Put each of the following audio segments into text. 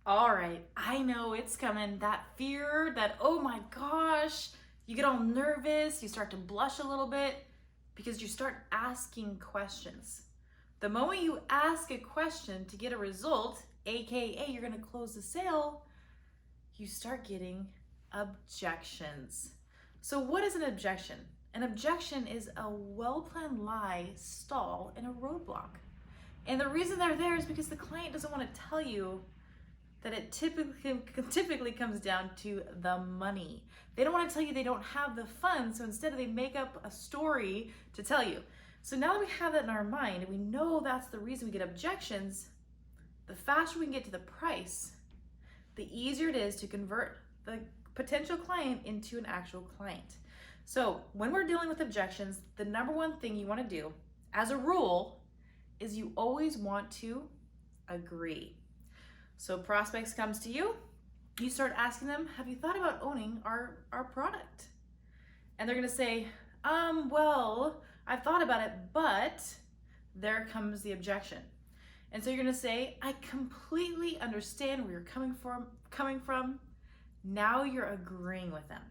All right, I know it's coming. That fear, that oh my gosh, you get all nervous, you start to blush a little bit because you start asking questions. The moment you ask a question to get a result, aka you're gonna close the sale, you start getting objections. So, what is an objection? An objection is a well planned lie, stall, and a roadblock. And the reason they're there is because the client doesn't want to tell you that it typically comes down to the money. They don't want to tell you they don't have the funds, so instead they make up a story to tell you. So now that we have that in our mind and we know that's the reason we get objections, the faster we can get to the price, the easier it is to convert the potential client into an actual client. So when we're dealing with objections, the number one thing you want to do, as a rule, is you always want to agree. So prospects comes to you, you start asking them, have you thought about owning our product? And they're gonna say, well, I've thought about it, but there comes the objection. And so you're gonna say, I completely understand where you're coming from. Now you're agreeing with them.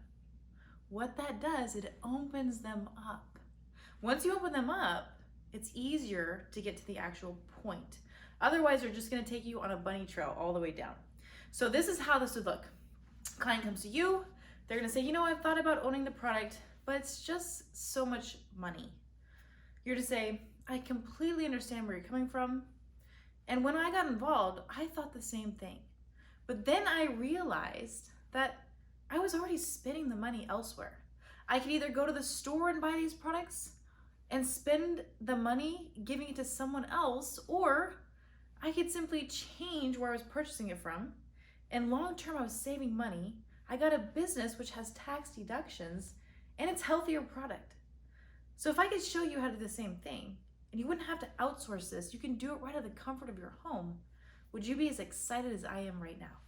What that does, it opens them up. Once you open them up, it's easier to get to the actual point. Otherwise, they're just gonna take you on a bunny trail all the way down. So this is how this would look. Client comes to you, they're gonna say, you know, I've thought about owning the product, but it's just so much money. You're to say, I completely understand where you're coming from. And when I got involved, I thought the same thing. But then I realized that I was already spending the money elsewhere. I could either go to the store and buy these products and spend the money giving it to someone else, or I could simply change where I was purchasing it from. And long term, I was saving money. I got a business which has tax deductions and it's healthier product. So if I could show you how to do the same thing and you wouldn't have to outsource this, you can do it right out of the comfort of your home. Would you be as excited as I am right now?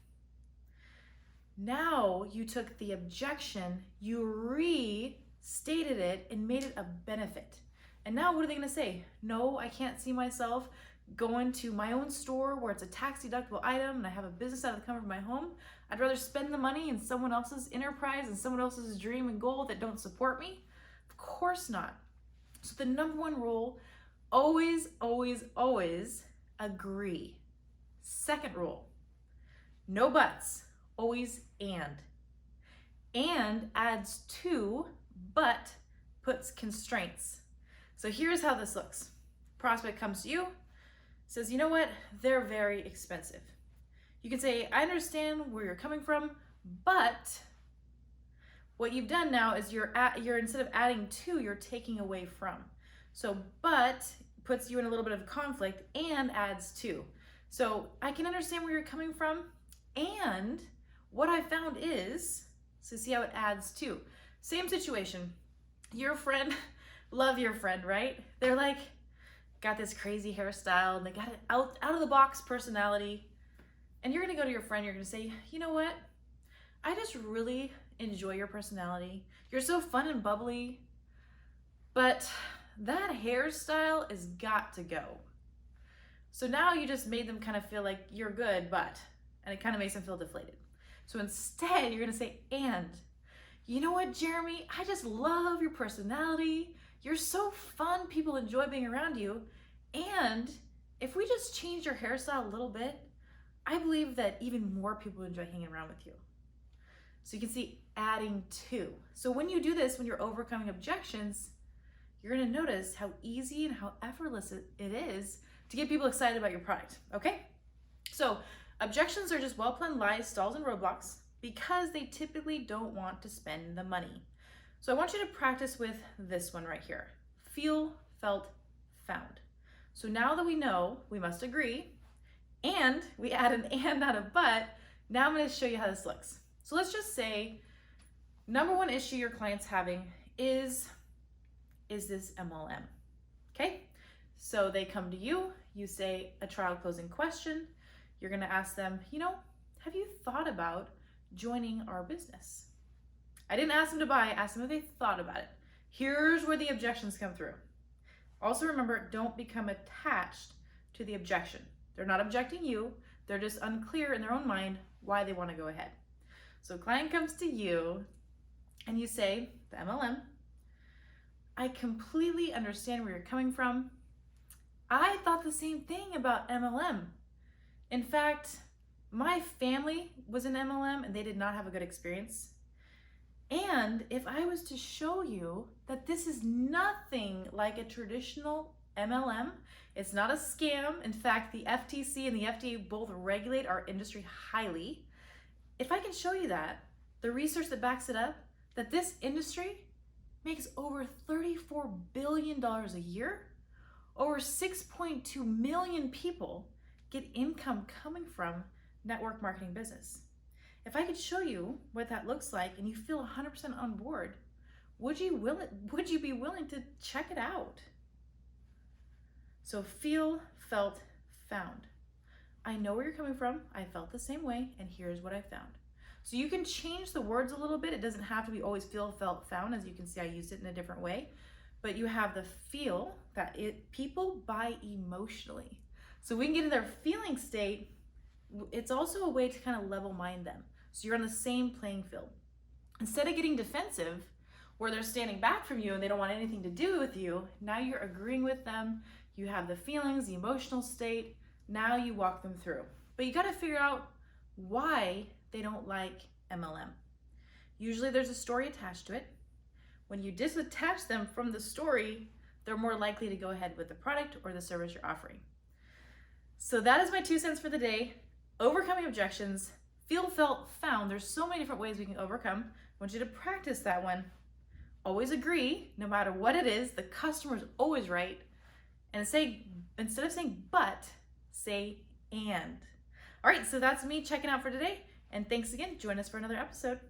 Now you took the objection, you restated it and made it a benefit. And now what are they gonna say? No, I can't see myself going to my own store where it's a tax deductible item and I have a business out of the comfort of my home. I'd rather spend the money in someone else's enterprise and someone else's dream and goal that don't support me. Of course not. So the number one rule, always, always, always agree. Second rule, no buts, always and. And adds to, but puts constraints. So here's how this looks. Prospect comes to you, says, you know what, they're very expensive. You can say, I understand where you're coming from, but what you've done now is you're instead of adding to, you're taking away from. So but puts you in a little bit of conflict and adds to. So I can understand where you're coming from, and what I found is, so see how it adds to. Same situation, your friend, love your friend, right? They're like, got this crazy hairstyle and they got it out of the box personality. And you're gonna go to your friend, you're gonna say, you know what? I just really enjoy your personality. You're so fun and bubbly, but that hairstyle has got to go. So now you just made them kind of feel like you're good, and it kind of makes them feel deflated. So instead, you're gonna say, and, you know what, Jeremy? I just love your personality. You're so fun. People enjoy being around you. And if we just change your hairstyle a little bit, I believe that even more people enjoy hanging around with you. So you can see adding to. So when you do this, when you're overcoming objections, you're gonna notice how easy and how effortless it is to get people excited about your product, okay? So objections are just well-planned lies, stalls, and roadblocks because they typically don't want to spend the money. So I want you to practice with this one right here. Feel, felt, found. So now that we know we must agree, and we add an and, not a but, now I'm gonna show you how this looks. So let's just say, number one issue your client's having is this MLM, okay? So they come to you, you say a trial closing question, you're gonna ask them, you know, have you thought about joining our business? I didn't ask them to buy, I asked them if they thought about it. Here's where the objections come through. Also remember, don't become attached to the objection. They're not objecting you, They're just unclear in their own mind why they want to go ahead. So a client comes to you and you say, the MLM, I completely understand where you're coming from. I thought the same thing about MLM. In fact, my family was in MLM and they did not have a good experience. And if I was to show you that this is nothing like a traditional MLM, it's not a scam. In fact, the FTC and the FDA both regulate our industry highly. If I can show you that, the research that backs it up, that this industry makes over $34 billion a year, over 6.2 million people get income coming from network marketing business. If I could show you what that looks like and you feel 100% on board, would you be willing to check it out? So feel, felt, found. I know where you're coming from. I felt the same way, and here's what I found. So you can change the words a little bit. It doesn't have to be always feel, felt, found. As you can see, I used it in a different way. But you have the feel that people buy emotionally. So we can get in their feeling state. It's also a way to kind of level mind them. So you're on the same playing field. Instead of getting defensive, where they're standing back from you and they don't want anything to do with you, now you're agreeing with them. You have the feelings, the emotional state. Now you walk them through. But you got to figure out why they don't like MLM. Usually there's a story attached to it. When you disattach them from the story, they're more likely to go ahead with the product or the service you're offering. So that is my 2 cents for the day. Overcoming objections, feel, felt, found. There's so many different ways we can overcome. I want you to practice that one. Always agree, no matter what it is, the customer is always right. And say, instead of saying but, say and. All right, so that's me checking out for today. And thanks again. Join us for another episode.